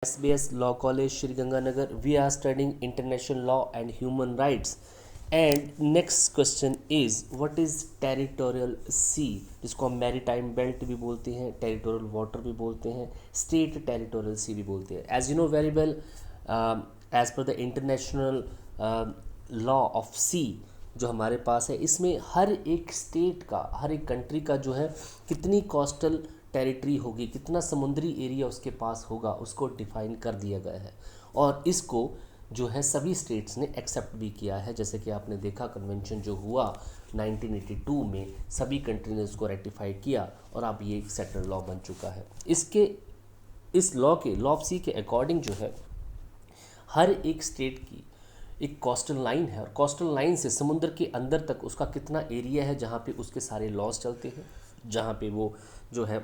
SBS Law College, Sriganganagar. We are studying international law and human rights. And next question is, what is territorial sea, जिसको हम maritime belt भी बोलते हैं, territorial water भी बोलते हैं, स्टेट टेरिटोरियल सी भी बोलते हैं. As you know very well, as per the international law of sea जो हमारे पास है, इसमें हर एक स्टेट का, हर एक कंट्री का जो है कितनी कोस्टल टेरिटरी होगी, कितना समुद्री एरिया उसके पास होगा, उसको डिफाइन कर दिया गया है. और इसको जो है सभी स्टेट्स ने एक्सेप्ट भी किया है. जैसे कि आपने देखा कन्वेंशन जो हुआ 1982 में, सभी कंट्री ने उसको रेटिफाई किया और अब ये एक सेटल्ड लॉ बन चुका है. इस लॉ ऑफ सी के अकॉर्डिंग जो है हर एक स्टेट की एक कोस्टल लाइन है, और कोस्टल लाइन से समुद्र के अंदर तक उसका कितना एरिया है जहाँ पे उसके सारे लॉज चलते हैं, जहाँ पे वो जो है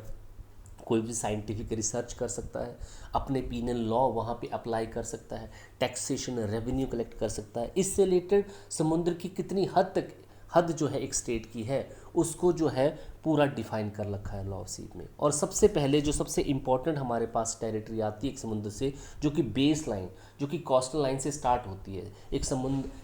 कोई भी साइंटिफिक रिसर्च कर सकता है, अपने पीनल लॉ वहाँ पे अप्लाई कर सकता है, टैक्सेशन रेवेन्यू कलेक्ट कर सकता है. इससे रिलेटेड समुद्र की कितनी हद जो है एक स्टेट की है, उसको जो है पूरा डिफाइन कर रखा है लॉ ऑफ सी में. और सबसे पहले जो सबसे इम्पॉर्टेंट हमारे पास टेरिटरी आती है एक समुद्र से, जो कि बेस लाइन, जो कि कोस्टल लाइन से स्टार्ट होती है.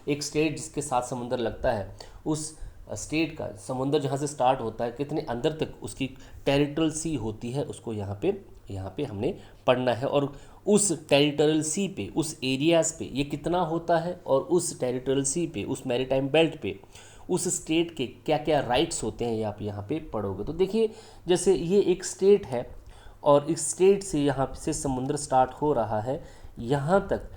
एक स्टेट जिसके साथ समुद्र लगता है, उस स्टेट का समुंदर जहाँ से स्टार्ट होता है कितने अंदर तक उसकी टेरिटोरियल सी होती है, उसको यहाँ पे हमने पढ़ना है. और उस टेरिटोरियल सी पे, उस एरियाज़ पे ये कितना होता है, और उस टेरिटोरियल सी पे, उस मैरीटाइम बेल्ट पे उस स्टेट के क्या क्या राइट्स होते हैं, ये आप यहाँ पे पढ़ोगे. तो देखिए, जैसे ये एक स्टेट है और इस स्टेट से यहाँ से समुद्र स्टार्ट हो रहा है, यहाँ तक,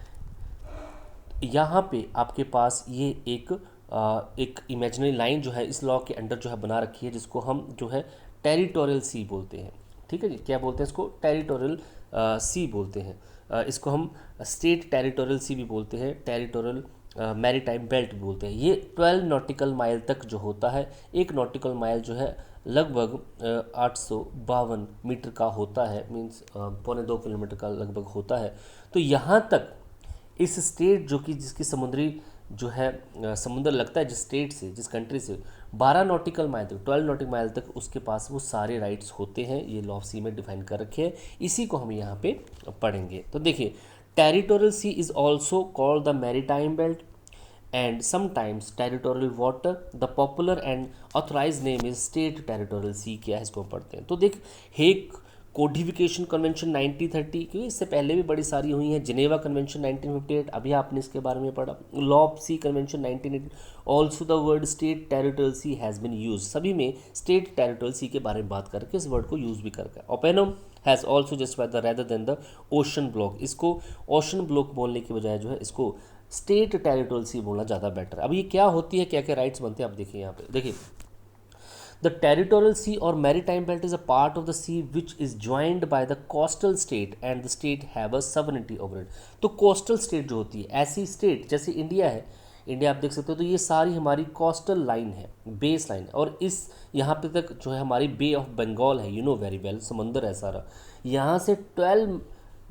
यहाँ पे आपके पास ये एक इमेजिनरी लाइन जो है इस लॉ के अंडर जो है बना रखी है, जिसको हम जो है टेरिटोरियल सी बोलते हैं. ठीक है जी, क्या बोलते हैं इसको? टेरिटोरियल सी बोलते हैं. इसको हम स्टेट टेरिटोरियल सी भी बोलते हैं, टेरिटोरियल मैरीटाइम बेल्ट भी बोलते हैं. ये 12 नॉटिकल माइल तक जो होता है, एक नॉटिकल माइल जो है लगभग 852 मीटर का होता है, मीन्स 2.25 किलोमीटर का लगभग होता है. तो यहाँ तक इस स्टेट जो कि जिसकी समुद्री जो है समुद्र लगता है, जिस स्टेट से, जिस कंट्री से 12 नॉटिकल माइल तक, 12 नॉटिकल माइल तक उसके पास वो सारे राइट्स होते हैं. ये लॉ ऑफ सी में डिफाइन कर रखे हैं, इसी को हम यहाँ पे पढ़ेंगे. तो देखिए, territorial C is also called the maritime belt and sometimes territorial water. The popular and authorized name is state territorial sea. क्या है इसको पढ़ते हैं. तो देख, हेग कोडिफिकेशन कन्वेंशन 1930, क्योंकि इससे पहले भी बड़ी सारी हुई हैं. जिनेवा कन्वेंशन 1958, अभी आपने इसके बारे में पढ़ा. Law of sea convention 1980. Also the word state territorial sea has been use. सभी में स्टेट टेरिटोरियल सी के बारे में बात करके इस वर्ड को यूज़ भी करके. Oppenheim has also justified the rather than the ocean block. इसको ओशन ब्लॉक बोलने की बजाय जो है इसको स्टेट टेरिटोरियल सी बोलना ज़्यादा बेटर है. अब ये क्या होती है, क्या क्या राइट्स बनते हैं, आप देखिए यहाँ पे. देखिए, द टेरिटोरियल सी और maritime belt is a part of the sea which is joined by the coastal state and the state have a sovereignty over it. तो कोस्टल स्टेट जो होती है, ऐसी स्टेट जैसे इंडिया है, इंडिया आप देख सकते हो, तो ये सारी हमारी कोस्टल लाइन है, बेस लाइन. और इस यहाँ पे तक जो है हमारी बे ऑफ बंगाल है, यू नो वेरी वेल, समंदर है सारा. यहाँ से 12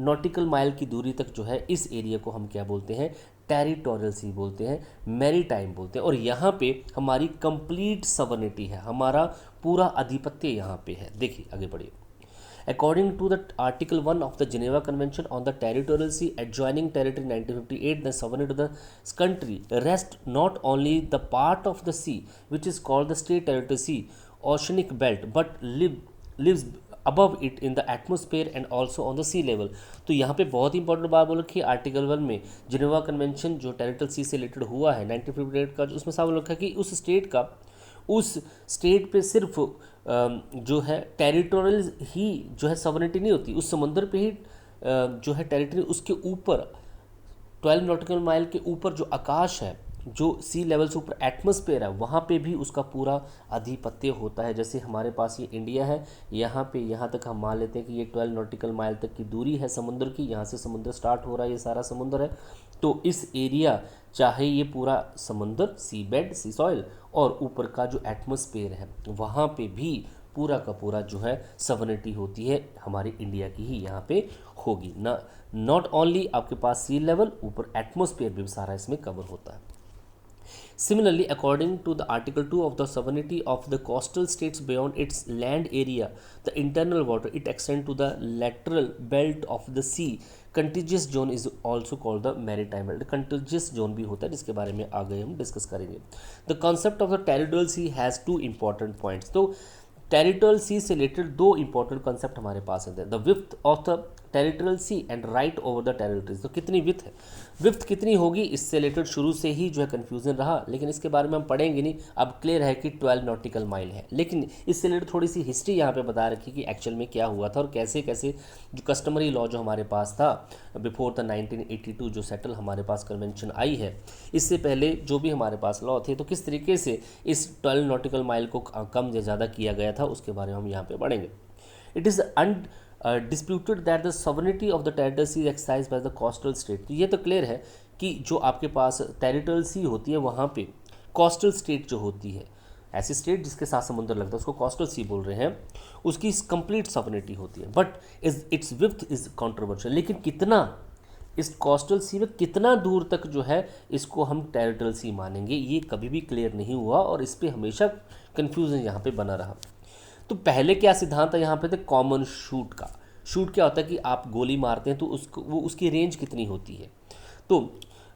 नॉटिकल माइल की दूरी तक जो है इस एरिया को हम क्या बोलते हैं? टेरिटोरियल सी बोलते हैं, मैरीटाइम बोलते हैं. और यहाँ पे हमारी कंप्लीट सवर्निटी है, हमारा पूरा आधिपत्य यहाँ पे है. देखिए आगे बढ़िए. According to the Article 1 of the Geneva Convention on the Territorial Sea adjoining territory 1958, the sovereignty of the country rests not only the part of the sea which is called the state territorial sea, oceanic belt, but lives above it in the atmosphere and also on the sea level. तो यहाँ पे बहुत ही important बात बोल रखी है article 1 में. Geneva convention जो टेरिटोरियल सी से रिलेटेड हुआ है 1958 का, जो उसमें साफ बोल रखा है कि उस स्टेट पे सिर्फ जो है टेरिटोरियल ही जो है सवर्निटी नहीं होती, उस समुंदर पे ही जो है टेरिटरी, उसके ऊपर 12 नॉटिकल माइल के ऊपर जो आकाश है, जो सी लेवल से ऊपर एटमॉस्फेयर है, वहाँ पे भी उसका पूरा आधिपत्य होता है. जैसे हमारे पास ये इंडिया है, यहाँ पे यहाँ तक हम मान लेते हैं कि ये 12 नॉटिकल माइल तक की दूरी है समुद्र की, यहाँ से समुद्र स्टार्ट हो रहा है, ये सारा समुद्र है. तो इस एरिया, चाहे ये पूरा समुद्र, सी बेड, सी सॉइल, और ऊपर का जो एटमॉस्फेयर है, वहाँ पे भी पूरा का पूरा जो है सवर्निटी होती है हमारी इंडिया की ही यहाँ पे होगी ना. नॉट ओनली आपके पास सी लेवल, ऊपर एटमॉस्फेयर भी सारा इसमें कवर होता है. Similarly, according to the Article 2 of the sovereignty of the coastal states beyond its land area, the internal water, it extends to the lateral belt of the sea. Contiguous zone is also called the maritime belt. Contiguous zone भी होता है जिसके बारे में आगे हम discuss करेंगे. The concept of the territorial sea has two important points. तो टेरिटोरियल सी से रिलेटेड दो इंपॉर्टेंट कंसेप्ट हमारे पास है. The width of the territorial C and right over the territories. तो कितनी विड्थ है, विड्थ कितनी होगी, इससे रिलेटेड शुरू से ही जो है कन्फ्यूजन रहा, लेकिन इसके बारे में हम पढ़ेंगे नहीं. अब क्लियर है कि 12 नॉटिकल माइल है, लेकिन इससे रिलेटेड थोड़ी सी हिस्ट्री यहाँ पे बता रखी कि एक्चुअल में क्या हुआ था और कैसे कैसे जो कस्टमरी लॉ जो हमारे पास था बिफोर द 1982 जो सेटल हमारे पास कन्वेंशन आई है, इससे पहले जो भी हमारे पास लॉ थे, तो किस तरीके से इस 12 नॉटिकल माइल को कम या ज़्यादा किया गया था उसके बारे में हम यहाँ पे पढ़ेंगे. It is disputed that the sovereignty of the territorial sea is exercised by the coastal state. तो ये तो क्लियर है कि जो आपके पास टेरिटोरियल सी होती है वहाँ पे कोस्टल स्टेट जो होती है, ऐसी स्टेट जिसके साथ समुद्र लगता है उसको कोस्टल सी बोल रहे हैं, उसकी कंप्लीट सॉवरेनिटी होती है. But it's width is controversial. लेकिन कितना, इस कोस्टल सी में कितना दूर तक जो है इसको हम टेरिटोरियल सी मानेंगे, ये कभी भी क्लियर नहीं हुआ और इस पर हमेशा कन्फ्यूजन यहाँ पे बना रहा. तो पहले क्या सिद्धांत है यहाँ पे थे कॉमन शूट का. शूट क्या होता है कि आप गोली मारते हैं तो उसको वो उसकी रेंज कितनी होती है. तो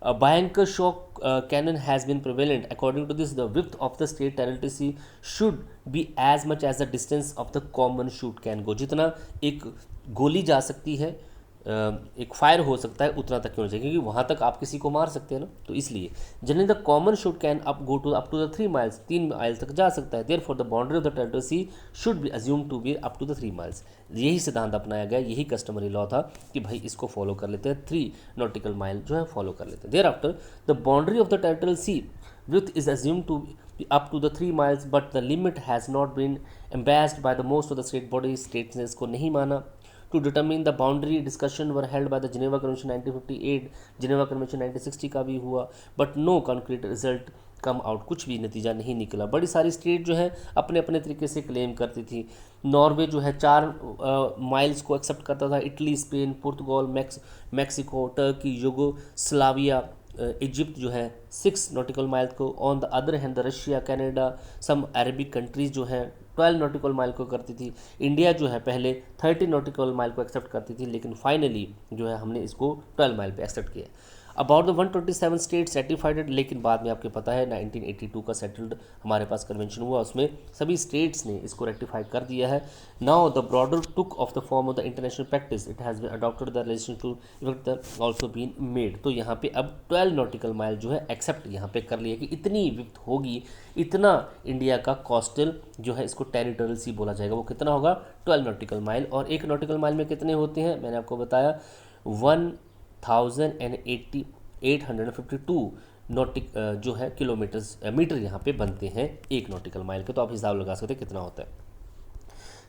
भयंकर shock cannon has been prevalent. According to this the width of the state territory sea should be as much as the distance of the common shoot can go. जितना एक गोली जा सकती है, एक फायर हो सकता है, उतना तक क्यों चाहिए, क्योंकि वहाँ तक आप किसी को मार सकते हैं ना. तो इसलिए generally the common shoot can up go to up to the 3 miles. 3 miles तक जा सकता है. Therefore the boundary of the territory sea should be assume to be up to the 3 miles. यही सिद्धांत अपनाया गया, यही कस्टमरी लॉ था कि भाई इसको फॉलो कर लेते हैं, 3 नॉटिकल माइल जो है फॉलो कर लेते हैं. Thereafter the boundary of the territory sea width is assume to be up to the 3 miles, but the limit has not been embraced by the most of the state bodies. States ने इसको नहीं माना. To determine the boundary discussion were held by the Geneva Convention 1958, Geneva Convention 1960 का भी हुआ, but no concrete result come out. कुछ भी नतीजा नहीं निकला. बड़ी सारी स्टेट जो है अपने अपने तरीके से क्लेम करती थी. नॉर्वे जो है 4 माइल्स को एक्सेप्ट करता था. इटली, स्पेन, पुर्तगाल, मैक्सिको, टर्की, यूगोस्लाविया, इजिप्ट जो है 6 नॉटिकल माइल को. On the other hand the Russia, Canada, some Arabic countries जो है 12 नॉटिकल माइल को करती थी. इंडिया जो है पहले 30 नॉटिकल माइल को एक्सेप्ट करती थी, लेकिन फाइनली जो है हमने इसको 12 माइल पे एक्सेप्ट किया. अबाउट द 127 स्टेट्स रेटिफाइड, लेकिन बाद में आपको पता है 1982 का सेटल्ड हमारे पास कन्वेंशन हुआ, उसमें सभी स्टेट्स ने इसको रेटिफाई कर दिया है. Now the broader took of the form of the international practice. It has been adopted the legislation to effect also been made. तो यहाँ पे अब 12 नॉटिकल माइल जो है एक्सेप्ट यहाँ पे कर लिया कि इतनी विड्थ होगी, इतना इंडिया का कोस्टल जो है इसको टेरिटोरियल सी बोला जाएगा. वो कितना होगा 12 नॉटिकल माइल. और एक नॉटिकल माइल में कितने होते हैं, मैंने आपको बताया 1852 नॉटिक जो है किलोमीटर्स मीटर यहाँ पे बनते हैं एक नॉटिकल माइल के. तो आप हिसाब लगा सकते हैं कितना होता है.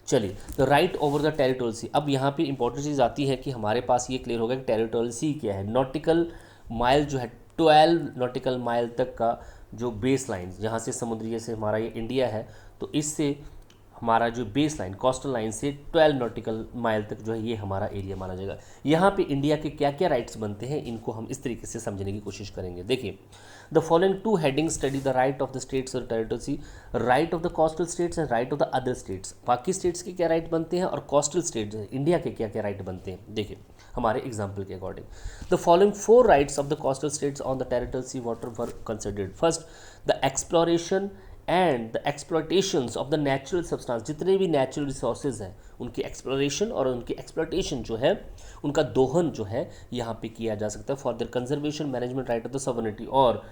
चलिए, the right over the territorial सी. अब यहाँ पे इंपॉर्टेंट चीज़ आती है कि हमारे पास ये क्लियर होगा कि टेरिटोरियल सी क्या है. नॉटिकल माइल जो है 12 नॉटिकल माइल तक का जो बेस लाइन, जहाँ से समुद्री, जैसे हमारा ये इंडिया है, तो इससे हमारा जो बेस लाइन कोस्टल लाइन से 12 नॉटिकल माइल तक जो है ये हमारा एरिया माना जाएगा. यहाँ पे इंडिया के क्या क्या राइट्स बनते हैं इनको हम इस तरीके से समझने की कोशिश करेंगे. देखिए, the following 2 heading study the right of the states और territory sea. Right of the coastal states and right of the other states. बाकी स्टेट्स के क्या राइट बनते हैं और कोस्टल स्टेट्स इंडिया के क्या क्या राइट बनते हैं. देखिए हमारे एग्जाम्पल के according, the following 4 rights of the coastal states on the territory sea water were considered. First, the exploration and the exploitations of the natural substance. जितने भी नेचुरल रिसोर्सेज हैं उनकी एक्सप्लोरेशन और उनकी एक्सप्लोटेशन जो है, उनका दोहन जो है यहाँ पे किया जा सकता है. For their conservation, management, right of the sovereignty, और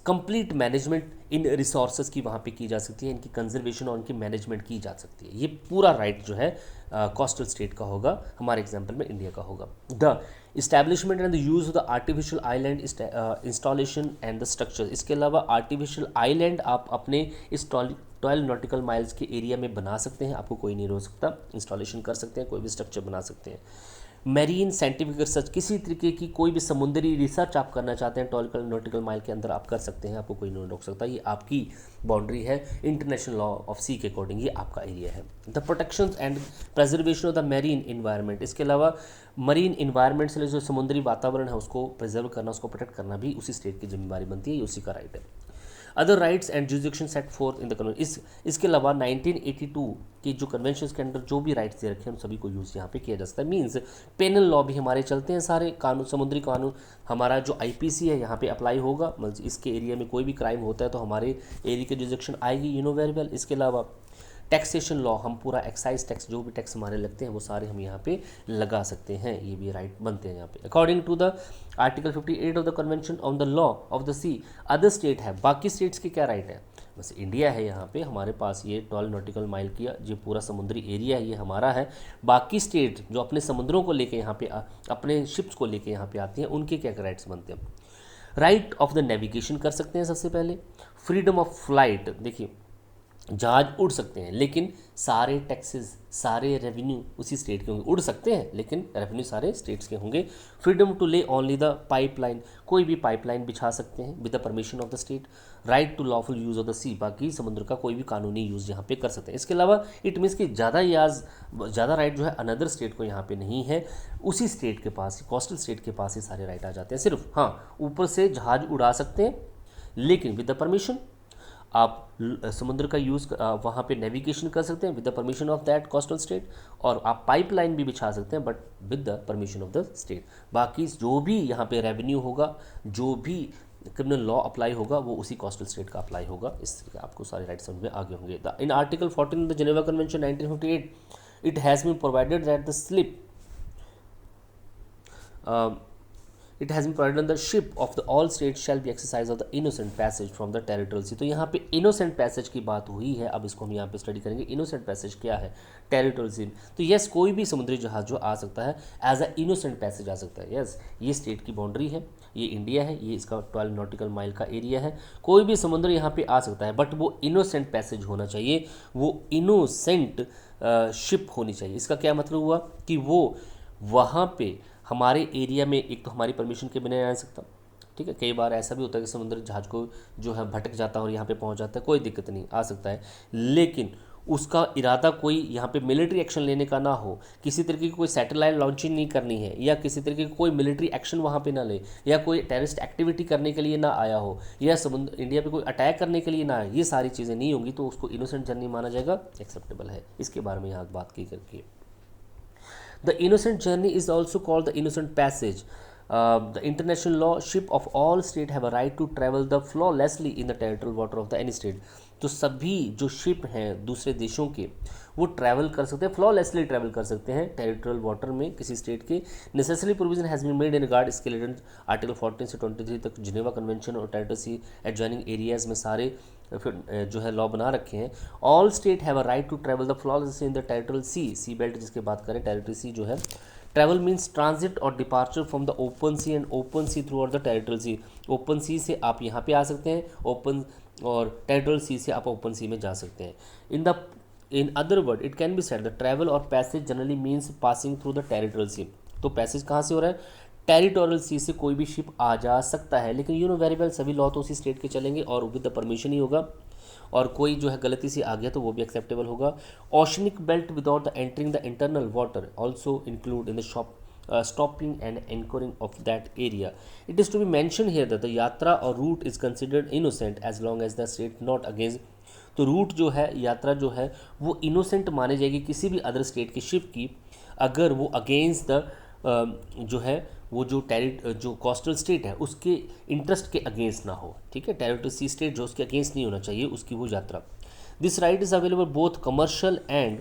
कंप्लीट मैनेजमेंट इन रिसोर्सेज की वहाँ पे की जा सकती है, इनकी कंजर्वेशन और उनकी मैनेजमेंट की जा सकती है. ये पूरा राइट जो है कोस्टल स्टेट का होगा, हमारे एग्जाम्पल में इंडिया का होगा. The establishment and the use of the artificial island installation and the structure. इसके अलावा आर्टिफिशियल आइलैंड आप अपने इस 12 नॉटिकल माइल्स के एरिया में बना सकते हैं, आपको कोई नहीं रोक सकता. इंस्टॉलेशन कर सकते हैं, कोई भी स्ट्रक्चर बना सकते हैं. मैरीन साइंटिफिक रिसर्च, किसी तरीके की कोई भी समुद्री रिसर्च आप करना चाहते हैं टॉलिकल नॉटिकल माइल के अंदर आप कर सकते हैं, आपको कोई नहीं रोक सकता। ये आपकी बाउंड्री है इंटरनेशनल लॉ ऑफ सी के अकॉर्डिंग, ये आपका एरिया है। The protection and preservation of the marine environment, इसके अलावा मरीन इन्वायरमेंट से जो समुद्री वातावरण है उसको प्रिजर्व करना, उसको प्रोटेक्ट करना भी उसी स्टेट की जिम्मेदारी बनती है, ये उसी का राइट है। Other rights and jurisdiction set fourth in the convention, इसके अलावा 1982 की जो कन्वेंशन के अंदर जो भी राइट्स दे रखे हैं उन सभी को यूज़ यहाँ पे किया जा सकता है। मीन्स पेनल लॉ भी हमारे चलते हैं, सारे कानून समुद्री कानून, हमारा जो आईपीसी है यहाँ पे अप्लाई होगा, मतलब इसके एरिया में कोई भी क्राइम होता है तो हमारे एरिया की जुरिडिक्शन आएगी, यू नो वेरी वेल। इसके अलावा टैक्सेशन लॉ, हम पूरा एक्साइज टैक्स जो भी टैक्स हमारे लगते हैं वो सारे हम यहाँ पे लगा सकते हैं, ये भी राइट बनते हैं यहाँ पे। According to the article 58 of the convention on the law of the sea, other state है, बाकी स्टेट्स के क्या राइट है, बस इंडिया है यहाँ पे हमारे पास, ये 12 नॉटिकल माइल किया जो पूरा समुद्री एरिया है ये हमारा है। बाकी स्टेट जो अपने समुद्रों को लेके यहाँ पे अपने शिप्स को लेके यहाँ पे आती हैं उनके क्या राइट्स बनते हैं। राइट ऑफ द नेविगेशन कर सकते हैं सबसे पहले। फ्रीडम ऑफ फ्लाइट, देखिए जहाज उड़ सकते हैं लेकिन सारे टैक्सेस सारे रेवेन्यू उसी स्टेट के होंगे, उड़ सकते हैं लेकिन रेवेन्यू सारे स्टेट्स के होंगे। Freedom to lay only the pipeline, कोई भी पाइपलाइन बिछा सकते हैं with the permission of the state. Right to lawful use of the sea, बाकी समुद्र का कोई भी कानूनी यूज़ यहाँ पे कर सकते हैं। इसके अलावा इट मीन्स कि ज़्यादा राइट जो है अनदर स्टेट को यहाँ पे नहीं है, उसी स्टेट के पास, कोस्टल स्टेट के पास ही सारे राइट आ जाते हैं। सिर्फ हाँ ऊपर से जहाज उड़ा सकते हैं लेकिन विद द परमिशन, आप समुद्र का यूज़ वहाँ पे नेविगेशन कर सकते हैं with the permission of that coastal state, और आप पाइपलाइन भी बिछा सकते हैं but with the permission of the state. बाकी जो भी यहाँ पे रेवेन्यू होगा, जो भी क्रिमिनल लॉ अप्लाई होगा वो उसी कोस्टल स्टेट का अप्लाई होगा। इस आपको सारे राइट समझ में आगे होंगे। In article 14 the Geneva convention 1958 it has been provided that the slip it has been provided the ship of the all state shall be exercise of the innocent passage from the territorial sea. तो यहाँ पे innocent passage की बात हुई है, अब इसको हम यहाँ पे स्टडी करेंगे। इनोसेंट पैसेज क्या है, टेरिटोरियल सी। तो यस कोई भी समुद्री जहाज जो आ सकता है एज अ इनोसेंट पैसेज आ सकता है। यस ये स्टेट की बाउंड्री है, ये इंडिया है, ये इसका 12 नॉटिकल माइल का एरिया है, कोई भी समुद्र यहाँ पे आ सकता है बट वो इनोसेंट पैसेज होना चाहिए, वो इनोसेंट शिप होनी चाहिए। इसका क्या मतलब हुआ कि वो वहाँ पे हमारे एरिया में एक तो हमारी परमिशन के बिना नहीं आ सकता, ठीक है। कई बार ऐसा भी होता है कि समुद्र जहाज को जो है भटक जाता है और यहाँ पे पहुँच जाता है, कोई दिक्कत नहीं, आ सकता है, लेकिन उसका इरादा कोई यहाँ पे मिलिट्री एक्शन लेने का ना हो, किसी तरीके की कोई सैटेलाइट लॉन्चिंग नहीं करनी है, या किसी तरीके की कोई मिलिट्री एक्शन वहाँ पे ना ले, या कोई टेररिस्ट एक्टिविटी करने के लिए ना आया हो, या समुद्र इंडिया पे कोई अटैक करने के लिए ना आए, ये सारी चीज़ें नहीं होंगी तो उसको इनोसेंट जर्नी माना जाएगा, एक्सेप्टेबल है। इसके बारे में यहाँ बात की करके The innocent journey is also called the innocent passage. The international law, ship of all states have a right to travel the flawlessly in the territorial water of the any state. तो सभी जो ship हैं दूसरे देशों के वो travel कर सकते हैं, फ्लॉलेसली ट्रैवल कर सकते हैं टेरिटोरियल वाटर में किसी स्टेट के। Necessary provision has been made in regard स्केलेटेड आर्टिकल 14 से 23 तक जिनेवा कन्वेंशन और टेरिटोरी सी एडजॉइनिंग एरियाज में सारे फिर जो है लॉ बना रखे हैं। All state have a right to travel the flawlessly in the territorial sea belt जिसके बात करें, टेरिटरी सी जो है, ट्रैवल मीन्स ट्रांजिट और departure from the open sea and open sea throughout the territorial C. Open सी से आप यहाँ पे आ सकते हैं, ओपन और टेरिटोरियल सी से आप ओपन सी में जा सकते हैं। In other word it can be said the travel और passage generally means passing through the territorial sea. तो पैसेज कहाँ से हो रहा है, टेरिटोरियल सी से कोई भी शिप आ जा सकता है, लेकिन यू नो वेरी वेल सभी लॉ तो उसी स्टेट के चलेंगे और विद द परमिशन ही होगा, और कोई जो है गलती से आ गया तो वो भी एक्सेप्टेबल होगा। Oceanic belt without the entering the internal water also include in the stopping and anchoring of that area. It is to be mentioned here that the यात्रा और route is considered innocent as long as the state not against. तो root जो है, यात्रा जो है वो innocent मानी जाएगी किसी भी अदर स्टेट की शिप की, अगर वो अगेंस्ट द जो है वो जो कोस्टल स्टेट है उसके इंटरेस्ट के अगेंस्ट ना हो, ठीक है। टेरिटरी सी स्टेट जो उसके अगेंस्ट नहीं होना चाहिए उसकी वो यात्रा। This right is available both commercial and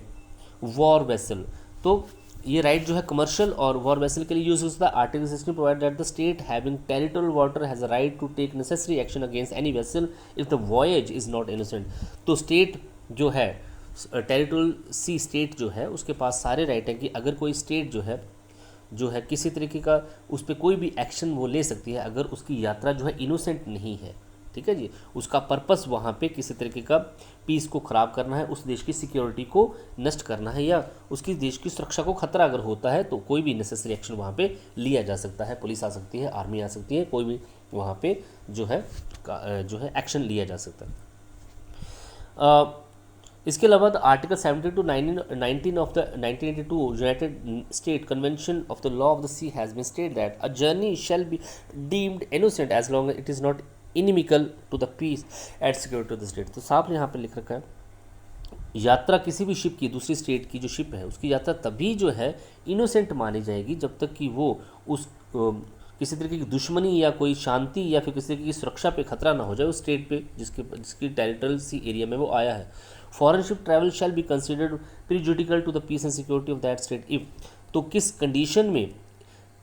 war vessel. तो ये राइट जो है कमर्शियल और वॉर वेसल के लिए यूज होता है। Article 16 provide that the state having territorial water has a right to take necessary action against any vessel if the voyage is not innocent. तो स्टेट जो है टेरिटोरियल सी स्टेट जो है उसके पास सारे राइट हैं कि अगर कोई स्टेट जो है किसी तरीके का उस पर कोई भी एक्शन वो ले सकती है अगर उसकी यात्रा जो है इनोसेंट नहीं है, ठीक है जी। उसका पर्पस वहाँ पे किसी तरीके का पीस को ख़राब करना है, उस देश की सिक्योरिटी को नष्ट करना है, या उसकी देश की सुरक्षा को खतरा अगर होता है तो कोई भी नेसेसरी एक्शन वहाँ पे लिया जा सकता है। पुलिस आ सकती है, आर्मी आ सकती है, कोई भी वहाँ पे जो है एक्शन लिया जा सकता है। इसके अलावा article 70 to 19 of the 1982 United state convention of the law of the sea has been state that a journey shall be deemed innocent as long it is not inimical to the peace and security of the state. तो साफ यहाँ पे लिख रखा है, यात्रा किसी भी शिप की, दूसरी स्टेट की जो शिप है उसकी यात्रा तभी जो है इनोसेंट मानी जाएगी जब तक कि वो उस किसी तरीके की दुश्मनी या कोई शांति या फिर किसी तरीके की सुरक्षा पे खतरा ना हो जाए उस स्टेट पे जिसकी टेरिटोरियल सी एरिया में वो आया है। Foreign ship travel shall be considered prejudicial to the peace and security of that state if, तो किस कंडीशन में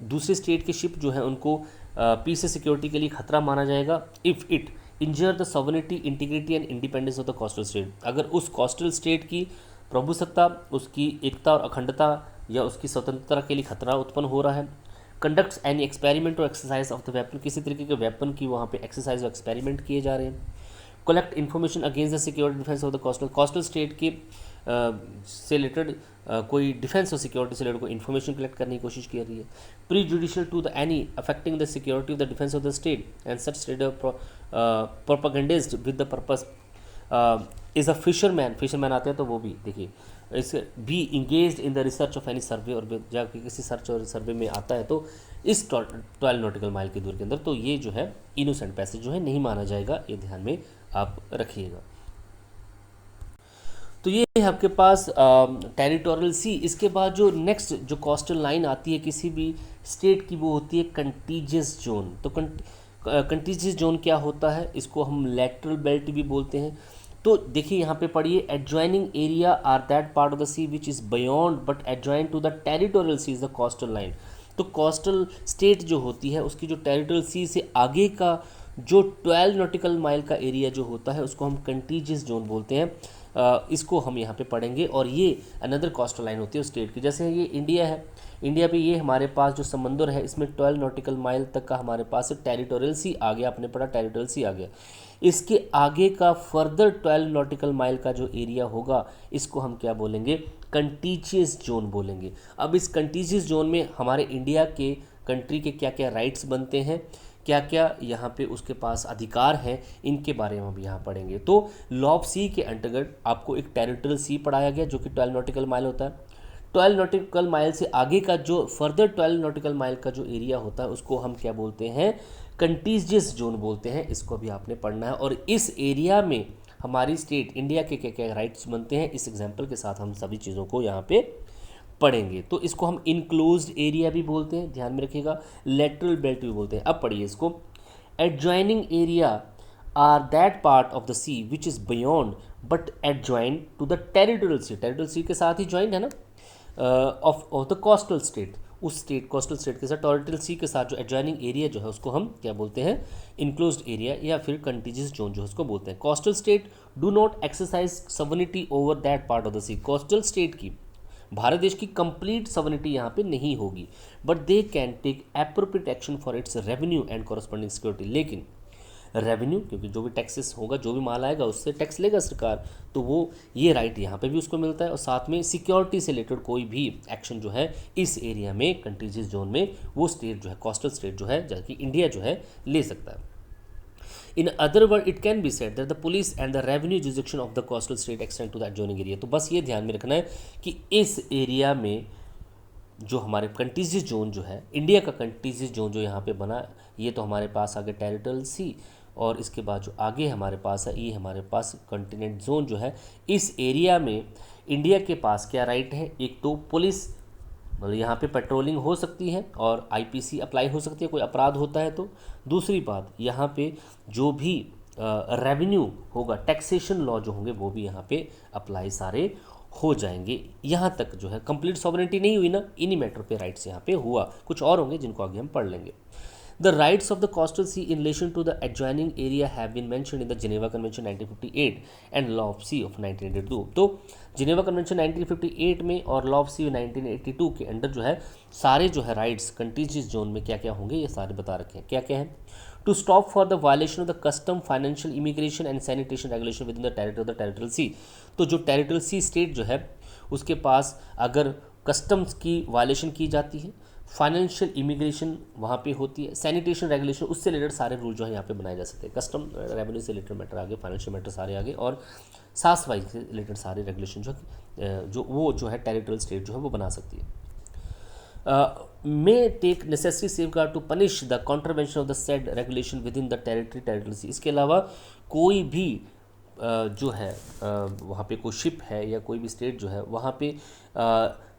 दूसरे स्टेट के शिप जो है उनको पीस एंड सिक्योरिटी के लिए खतरा माना जाएगा, if it injure the sovereignty integrity and independence of the coastal state, अगर उस कोस्टल स्टेट की प्रभुसत्ता, उसकी एकता और अखंडता या उसकी स्वतंत्रता के लिए खतरा उत्पन्न हो रहा है। कंडक्ट्स एनी एक्सपेरिमेंट और एक्सरसाइज ऑफ द वेपन, किसी तरीके के वेपन की वहाँ पे एक्सरसाइज और एक्सपेरिमेंट किए जा रहे हैं। Collect information against the security defence of the coastal state के से रिलेटेड कोई डिफेंस और सिक्योरिटी से रिलेटेड कोई इन्फॉर्मेशन कलेक्ट करने की कोशिश की रही है। Prejudicial to the any affecting the security of the defence of the state and such state propagandist with the purpose is a fisherman आते हैं तो वो भी देखिए is be engage in the research of any survey, और जाके किसी search और सर्वे में आता है तो इस 12 नॉटिकल माइल की दूरी के अंदर, तो ये जो है इनोसेंट पैसेज जो है नहीं माना जाएगा, ये ध्यान में आप रखिएगा। तो ये है आपके पास टेरिटोरियल सी। इसके बाद जो नेक्स्ट जो कोस्टल लाइन आती है किसी भी स्टेट की वो होती है कंटीजियस जोन। तो कंटीजियस जोन क्या होता है, इसको हम लैटरल बेल्ट भी बोलते हैं। तो देखिए यहाँ पे पढ़िए, adjoining area are that part of the sea which is beyond but adjoin to the territorial sea is the coastal line. तो कोस्टल स्टेट जो होती है उसकी जो टेरिटोरियल सी से आगे का जो 12 नॉटिकल माइल का एरिया जो होता है उसको हम कंटीजियस जोन बोलते हैं। इसको हम यहाँ पे पढ़ेंगे, और ये अनदर कोस्टल लाइन होती है उस स्टेट की। जैसे ये इंडिया है, इंडिया पे ये हमारे पास जो समुंदर है इसमें 12 नॉटिकल माइल तक का हमारे पास टेरिटोरियल सी आ गया, आपने पढ़ा टेरिटोरियल सी आ गया। इसके आगे का फर्दर 12 नॉटिकल माइल का जो एरिया होगा इसको हम क्या बोलेंगे, कंटीजियस जोन बोलेंगे। अब इस कंटीजियस जोन में हमारे इंडिया के कंट्री के क्या क्या राइट्स बनते हैं, क्या क्या यहाँ पे उसके पास अधिकार हैं, इनके बारे में हम यहाँ पढ़ेंगे। तो लॉ ऑफ सी के अंतर्गत आपको एक टेरिटोरियल सी पढ़ाया गया जो कि 12 नॉटिकल माइल होता है। 12 नॉटिकल माइल से आगे का जो फर्दर 12 नॉटिकल माइल का जो एरिया होता है उसको हम क्या बोलते हैं, कंटीजियस जोन बोलते हैं। इसको भी आपने पढ़ना है, और इस एरिया में हमारी स्टेट इंडिया के क्या क्या राइट्स बनते हैं इस एग्जाम्पल के साथ हम सभी चीज़ों को यहाँ पे पढ़ेंगे। तो इसको हम इनक्लोज्ड एरिया भी बोलते हैं, ध्यान में रखिएगा, लेटरल बेल्ट भी बोलते हैं। अब पढ़िए इसको, adjoining area are that part of the sea which is beyond but adjoin to the territorial sea, territorial sea के साथ ही ज्वाइंट है ना, ऑफ द कोस्टल स्टेट, उस स्टेट कोस्टल स्टेट के साथ टेरिटोरियल सी के साथ जो एडजॉइनिंग एरिया जो है उसको हम क्या बोलते हैं, इनक्लोज्ड एरिया या फिर कंटीजियस जोन जो है उसको बोलते हैं। Coastal state do not exercise sovereignty over that part of the sea, coastal state की भारत देश की कंप्लीट सवर्निटी यहाँ पे नहीं होगी, but they can take appropriate action for its revenue and corresponding security. लेकिन रेवेन्यू, क्योंकि जो भी टैक्सेस होगा, जो भी माल आएगा उससे टैक्स लेगा सरकार, तो वो ये राइट यहाँ पे भी उसको मिलता है। और साथ में सिक्योरिटी से रिलेटेड कोई भी एक्शन जो है इस एरिया में कंटीजियस जोन में वो स्टेट जो है, कोस्टल स्टेट जो है, जबकि इंडिया जो है ले सकता है। In other words, it can be said that the police and the revenue jurisdiction of the coastal state extend to the adjoining area। तो बस ये ध्यान में रखना है कि इस एरिया में जो हमारे कंटीजियस जोन जो है, इंडिया का कंटीजियस जोन जो यहाँ पे बना, ये तो हमारे पास आगे टेरिटोरियल सी, और इसके बाद जो आगे हमारे पास है ये हमारे पास कंटिनेंट जोन जो है। इस एरिया में इंडिया के पास क्या राइट है, एक तो पुलिस, मतलब यहाँ पे पेट्रोलिंग हो सकती है और आईपीसी अप्लाई हो सकती है, कोई अपराध होता है तो। दूसरी बात, यहाँ पे जो भी रेवेन्यू होगा, टैक्सेशन लॉ जो होंगे वो भी यहाँ पे अप्लाई सारे हो जाएंगे। यहाँ तक जो है कंप्लीट सॉवरेनिटी नहीं हुई ना, इन्हीं मैटर पे राइट्स यहाँ पे हुआ, कुछ और होंगे जिनको आगे हम पढ़ लेंगे। The rights of the coastal sea in relation to the adjoining area have been mentioned in the Geneva Convention 1958 and Law of Sea of 1982। तो जिनेवा कन्वेंशन 1958 में और लॉ ऑफ सी 1982 के अंडर जो है सारे जो है राइट्स कंटीजियस जोन में क्या क्या होंगे ये सारे बता रखे हैं। क्या क्या है, to stop for the violation of the custom, financial, immigration and sanitation regulation within the territory of the territorial sea. तो जो टेरिटोरियल सी स्टेट जो है उसके पास अगर कस्टम्स की वायलेशन की जाती है, फाइनेंशियल इमिग्रेशन वहाँ पे होती है, सैनिटेशन रेगुलेशन, उससे रिलेटेड सारे रूल जो है यहाँ पे बनाए जा सकते हैं। कस्टम रेवेन्यू से रिलेटेड मैटर आगे, फाइनेंशियल मैटर सारे आगे, और साफ सफाई से रिलेटेड सारे रेगुलेशन जो वो जो है टेरिटोरियल स्टेट जो है वो बना सकती है। may take necessary safeguard to punish the contravention of the said regulation within the territory sea। इसके अलावा कोई भी जो है वहाँ पे कोई शिप है या कोई भी स्टेट जो है वहाँ पे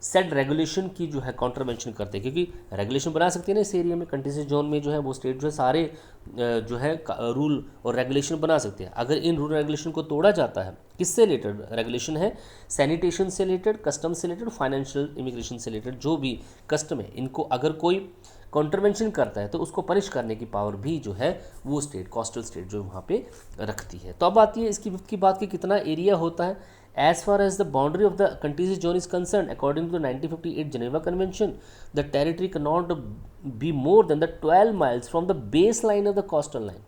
सेड रेगुलेशन की जो है कॉन्ट्रावेंशन करते हैं, क्योंकि रेगुलेशन बना सकते हैं ना इस एरिया में, कंट्रीज जोन में जो है वो स्टेट जो है सारे जो है रूल और रेगुलेशन बना सकते हैं। अगर इन रूल रेगुलेशन को तोड़ा जाता है, किससे रिलेटेड रेगुलेशन है, सैनिटेशन से रिलेटेड, कस्टम से रिलेटेड, फाइनेंशियल, इमिग्रेशन से रिलेटेड जो भी कस्टम है, इनको अगर कोई कॉन्ट्रवेंशन करता है तो उसको पनिश करने की पावर भी जो है वो स्टेट, कोस्टल स्टेट जो वहाँ पे रखती है। तो अब आती है इसकी विफ्त की बात कि कितना एरिया होता है। As far as the boundary of the countries zone is concern, according to the 1958 Geneva convention, the territory can not be more than the 12 miles from the base line of the coastal line,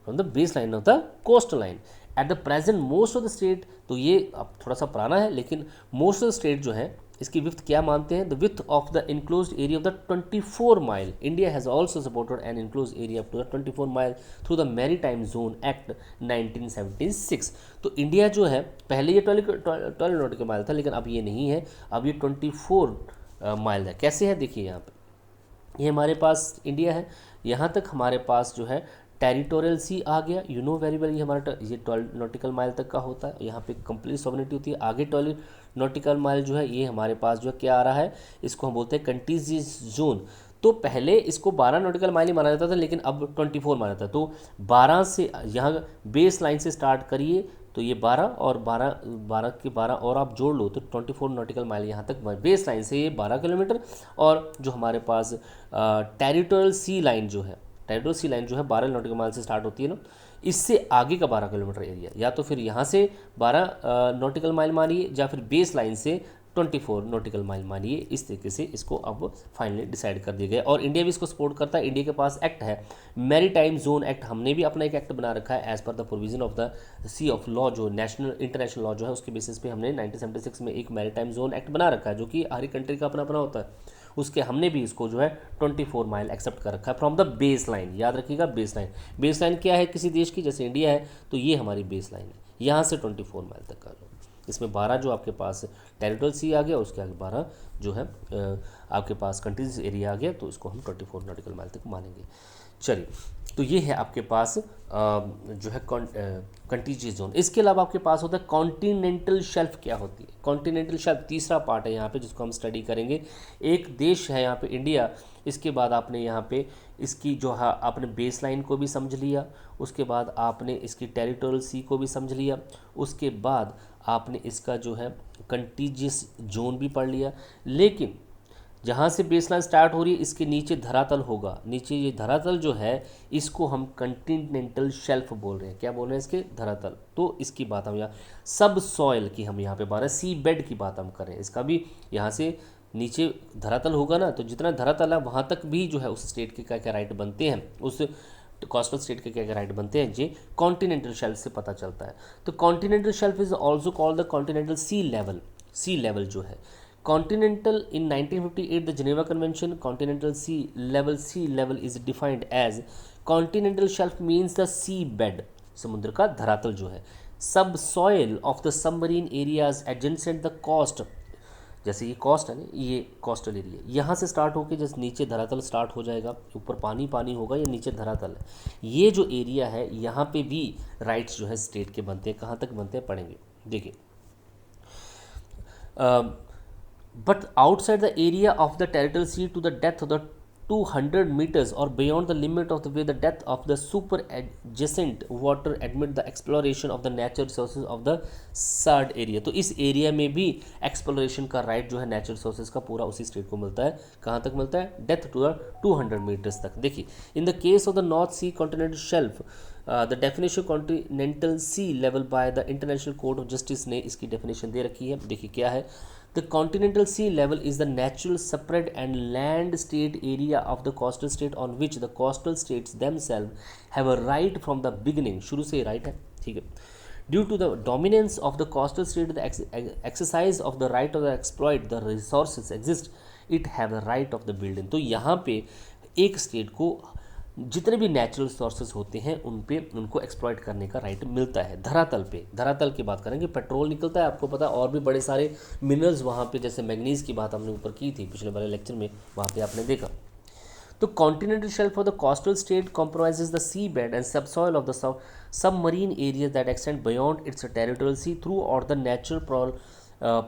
from the base line of the coastal line. At the present most of the state, तो ये अब थोड़ा सा पुराना है, लेकिन most of the state जो है इसकी विथ क्या मानते हैं, the width of the enclose area of the 24 mile. India has also supported an enclose area up to the 24 mile through the maritime zone act 1976। तो इंडिया जो है पहले ये 12 नॉटिकल माइल था, लेकिन अब ये नहीं है, अब ये 24 माइल है। कैसे है देखिए, यहाँ पे ये हमारे पास इंडिया है, यहाँ तक हमारे पास जो है टेरिटोरियल सी आ गया, यू नो वेरी वेल, ये हमारा ये 12 नॉटिकल माइल तक का होता है, यहाँ पे कंप्लीट सॉवरेनिटी होती है। आगे 12 नॉटिकल माइल जो है ये हमारे पास जो है क्या आ रहा है, इसको हम बोलते हैं कंटीजियस जोन। तो पहले इसको 12 नॉटिकल माइल ही माना जाता था, लेकिन अब 24 माना जाता है। तो 12 से यहाँ बेस लाइन से स्टार्ट करिए तो ये 12 और 12 के 12 और आप जोड़ लो तो 24 नॉटिकल माइल यहाँ तक बेस लाइन से ये 12 किलोमीटर, और जो हमारे पास टेरिटोरियल सी लाइन जो है, टेरिटोरियल सी लाइन जो है 12 नॉटिकल माइल से स्टार्ट होती है ना, इससे आगे का 12 किलोमीटर एरिया, या तो फिर यहाँ से 12 नॉटिकल माइल मानिए या फिर बेस लाइन से 24 नॉटिकल माइल मानिए। इस तरीके से इसको अब फाइनली डिसाइड कर दिया गया, और इंडिया भी इसको सपोर्ट करता है। इंडिया के पास एक्ट है मैरीटाइम जोन एक्ट, हमने भी अपना एक एक्ट बना रखा है as per the provision of the sea of law, जो नेशनल इंटरनेशनल लॉ जो है उसके बेसिस पे हमने 1976 में एक मैरीटाइम जोन एक्ट बना रखा है, जो कि हर एक कंट्री का अपना अपना होता है। उसके हमने भी इसको जो है 24 माइल एक्सेप्ट कर रखा है फ्रॉम द बेस लाइन। याद रखिएगा बेस लाइन, बेस लाइन क्या है किसी देश की, जैसे इंडिया है तो ये हमारी बेस लाइन है, यहाँ से 24 माइल तक का लो। इसमें 12 जो आपके पास टेरिटोरियल सी आ गया, उसके आगे 12 जो है आपके पास कंट्रीज एरिया आ गया, तो इसको हम 24 नॉटिकल माइल तक मानेंगे। चलिए, तो ये है आपके पास जो है कंटीजियस जोन। इसके अलावा आपके पास होता है कॉन्टिनेंटल शेल्फ। क्या होती है कॉन्टिनेंटल शेल्फ? तीसरा पार्ट है यहाँ पे जिसको हम स्टडी करेंगे। एक देश है यहाँ पे इंडिया, इसके बाद आपने यहाँ पे इसकी जो है आपने बेस लाइन को भी समझ लिया, उसके बाद आपने इसकी टेरिटोरियल सी को भी समझ लिया, उसके बाद आपने इसका जो है कंटीजियस जोन भी पढ़ लिया। लेकिन जहाँ से बेसलाइन स्टार्ट हो रही है इसके नीचे धरातल होगा, नीचे ये धरातल जो है इसको हम कंटिनेंटल शेल्फ बोल रहे हैं। क्या बोल रहे हैं? इसके धरातल। तो इसकी बात हम यहाँ सब सॉइल की हम यहाँ पे बात, सी बेड की बात हम करें, इसका भी यहाँ से नीचे धरातल होगा ना, तो जितना धरातल है वहाँ तक भी जो है उस स्टेट के क्या क्या राइट बनते हैं, उस कोस्टल स्टेट के क्या क्या राइट बनते हैं, ये कॉन्टिनेंटल शेल्फ से पता चलता है। तो continental shelf is also called the continental sea level. Sea level जो है continental in 1958 the Geneva Convention, continental sea level is defined as continental shelf means the sea bed, समुद्र का धरातल जो है, subsoil of the submarine areas adjacent the coast, जैसे ये cost है ना, ये कोस्टल एरिया यहाँ से स्टार्ट होकर जैसे नीचे धरातल स्टार्ट हो जाएगा, ऊपर पानी पानी होगा, या नीचे धरातल है, ये जो एरिया है यहाँ पे भी राइट्स जो है स्टेट के बनते हैं। कहाँ तक बनते हैं पढ़ेंगे, देखिए। But outside the area of the territorial sea to the depth of the 200 meters or beyond the limit of the way the depth of the super adjacent water admit the exploration of the natural resources of the said area। तो इस area में भी exploration का right जो है natural resources का पूरा उसी स्टेट को मिलता है। कहाँ तक मिलता है? डेप्थ टू द 200 मीटर्स तक। देखिए, in the case of the North sea continental shelf the definition continental sea level by the international court of justice ने इसकी डेफिनेशन दे रखी है। देखिए क्या है, The continental sea level is the natural spread and land state area of the coastal state on which the coastal states themselves have a right from the beginning. शुरू से right है, ठीक है. Due to the dominance of the coastal state, the exercise of the right of the exploit the resources exist, it have the right of the building. तो यहाँ पे एक state को जितने भी नेचुरल सोर्सेज होते हैं उनको एक्सप्लॉइट करने का राइट मिलता है धरातल पे. धरातल की बात करेंगे, पेट्रोल निकलता है आपको पता, और भी बड़े सारे मिनरल्स वहाँ पे, जैसे मैग्नीज की बात हमने ऊपर की थी पिछले वाले लेक्चर में, वहाँ पे आपने देखा. तो continental shelf of the coastal state compromises the seabed and subsoil of the submarine areas that extend beyond its territorial sea throughout the natural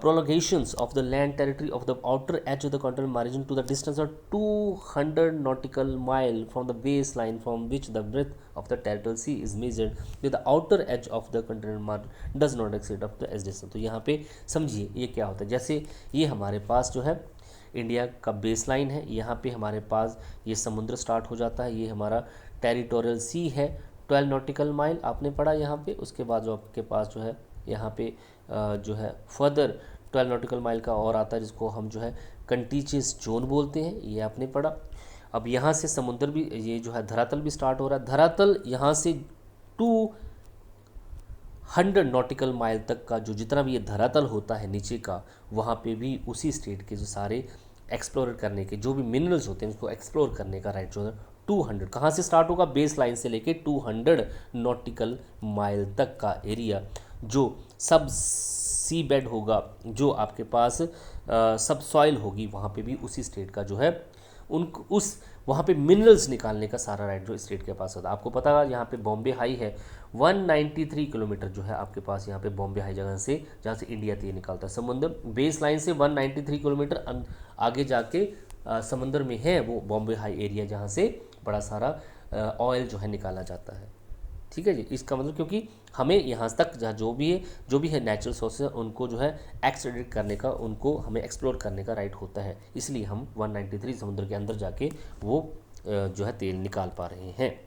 prolongations of the land territory of the outer edge of the continental margin to the distance of 200 nautical mile from the baseline from which the breadth of the territorial sea is measured with the outer edge of the continental margin does not exceed up to s distance. तो यहाँ पे समझिए ये क्या होता है. जैसे ये हमारे पास जो है इंडिया का बेस लाइन है, यहाँ पे हमारे पास ये समुद्र स्टार्ट हो जाता है, ये हमारा टेरिटोरियल सी है 12 नॉटिकल माइल आपने पढ़ा यहाँ पे. उसके बाद जो आपके पास जो है यहाँ पे जो है फर्दर 12 नॉटिकल माइल का और आता है जिसको हम जो है कंटीजियस जोन बोलते हैं, ये आपने पढ़ा. अब यहाँ से समुद्र भी, ये जो है धरातल भी स्टार्ट हो रहा है. धरातल यहाँ से 200 नॉटिकल माइल तक का जो जितना भी ये धरातल होता है नीचे का, वहाँ पे भी उसी स्टेट के जो सारे एक्सप्लोर करने के जो भी मिनरल्स होते हैं उसको एक्सप्लोर करने का राइट जो है 200 कहाँ से स्टार्ट होगा, बेस लाइन से लेके 200 नॉटिकल माइल तक का एरिया जो सब सी बेड होगा, जो आपके पास सब सॉइल होगी, वहाँ पे भी उसी स्टेट का जो है उस वहाँ पे मिनरल्स निकालने का सारा राइट जो स्टेट के पास होता है. आपको पता है यहाँ पे बॉम्बे हाई है 193 किलोमीटर जो है आपके पास यहाँ पे बॉम्बे हाई जगह से, जहाँ से इंडिया तेल निकालता है. समुद्र बेस लाइन से 193 किलोमीटर आगे जाके समुद्र में है वो बॉम्बे हाई एरिया, जहाँ से बड़ा सारा ऑयल जो है निकाला जाता है. ठीक है जी. इसका मतलब क्योंकि हमें यहाँ तक जहाँ जो भी है नेचुरल सोर्सेज उनको जो है एक्सट्रैक्ट करने का, उनको हमें एक्सप्लोर करने का राइट होता है, इसलिए हम 193 समुद्र के अंदर जाके वो जो है तेल निकाल पा रहे हैं.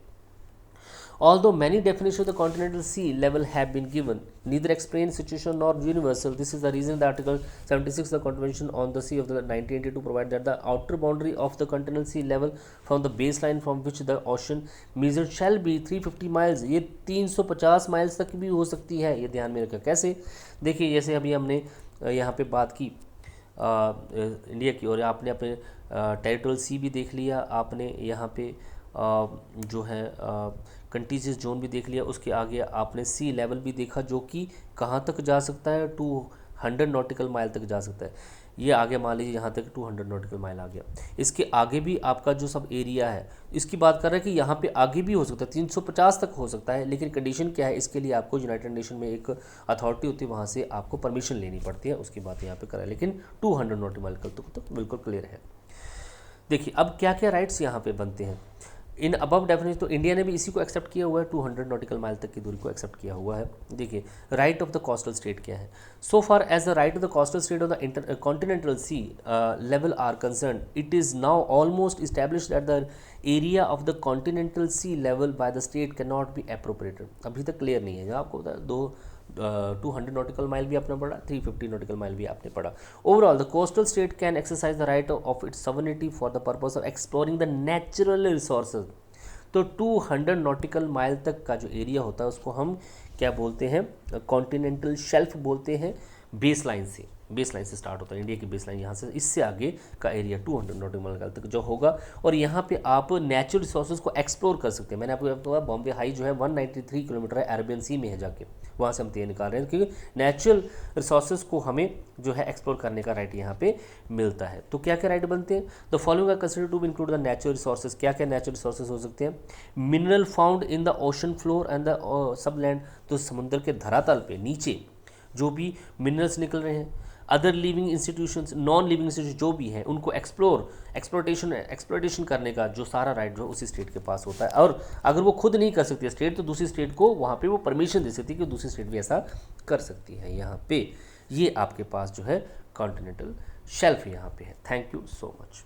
Although many definitions of the continental sea level have been given, neither explain situation nor universal. This is the reason that Article 76 of the Convention on the Sea of the 1982 provide that the outer boundary of the continental sea level from the baseline from which the ocean measured shall be 350 miles. ये 350 miles तक भी हो सकती है, ये ध्यान में रखें. कैसे देखिए, जैसे अभी हमने यहाँ पे बात की इंडिया की, और आपने अपने टेरिटोरियल सी भी देख लिया, आपने यहाँ पे जो है कंटीजियस जोन भी देख लिया. उसके आगे आपने सी लेवल भी देखा जो कि कहाँ तक जा सकता है, 200 नॉटिकल माइल तक जा सकता है. ये आगे मान लीजिए यहाँ तक 200 नॉटिकल माइल आ गया. इसके आगे भी आपका जो सब एरिया है इसकी बात कर रहे हैं कि यहाँ पे आगे भी हो सकता है, 350 तक हो सकता है. लेकिन कंडीशन क्या है, इसके लिए आपको यूनाइटेड नेशन में एक अथॉरिटी होती है, वहाँ से आपको परमिशन लेनी पड़ती है, उसकी बात यहाँ पे करें. लेकिन 200 नॉटिकल माइल तक तो बिल्कुल क्लियर है. देखिए अब क्या क्या राइट्स यहाँ पे बनते हैं इन अबव डेफिनेशन. तो इंडिया ने भी इसी को एक्सेप्ट किया हुआ है, 200 नॉटिकल माइल तक की दूरी को एक्सेप्ट किया हुआ है. देखिए right of the coastal state क्या है. So far as the right of the coastal state of the continental sea level are concern, it is now almost establish that the area of the continental sea level by the state can not be appropriated. अभी तक clear नहीं है. जो आपको बता 200 nautical mile भी आपने पढ़ा, 350 नॉटिकल माइल भी आपने पढ़ा. Overall the coastal state can exercise the right of its sovereignty for the purpose of exploring the natural resources. तो 200 नॉटिकल माइल तक का जो एरिया होता है उसको हम क्या बोलते हैं, कॉन्टिनेंटल शेल्फ बोलते हैं. बेस लाइन से स्टार्ट होता है इंडिया की बेस लाइन, यहाँ से इससे आगे का एरिया 200 नॉटिकल माइल तक जो होगा. और यहाँ पे आप नेचुरल रिसोर्सेज को एक्सप्लोर कर सकते हैं. मैंने आपको बताया बॉम्बे हाई जो है 193 किलोमीटर है, अरेबियन सी में है, जाके वहाँ से हम तेल निकाल रहे हैं क्योंकि नेचुरल रिसोर्सेज को हमें जो है एक्सप्लोर करने का राइट यहाँ पे मिलता है. तो क्या क्या राइट बनते हैं, the following are considered to include the natural resources. क्या क्या नेचुरल रिसोर्सेज हो सकते हैं, mineral found in the ocean floor and the subland. तो समुद्र के धरातल पे नीचे जो भी मिनरल्स निकल रहे हैं. Other living institutions, non living institution जो भी हैं उनको एक्सप्लोरेशन करने का जो सारा राइट जो उसी स्टेट के पास होता है. और अगर वो खुद नहीं कर सकती है स्टेट, तो दूसरी स्टेट को वहाँ पे वो परमिशन दे सकती है कि दूसरी स्टेट भी ऐसा कर सकती है. यहाँ पे ये आपके पास जो है कॉन्टिनेंटल शेल्फ यहाँ पे है. Thank you so much.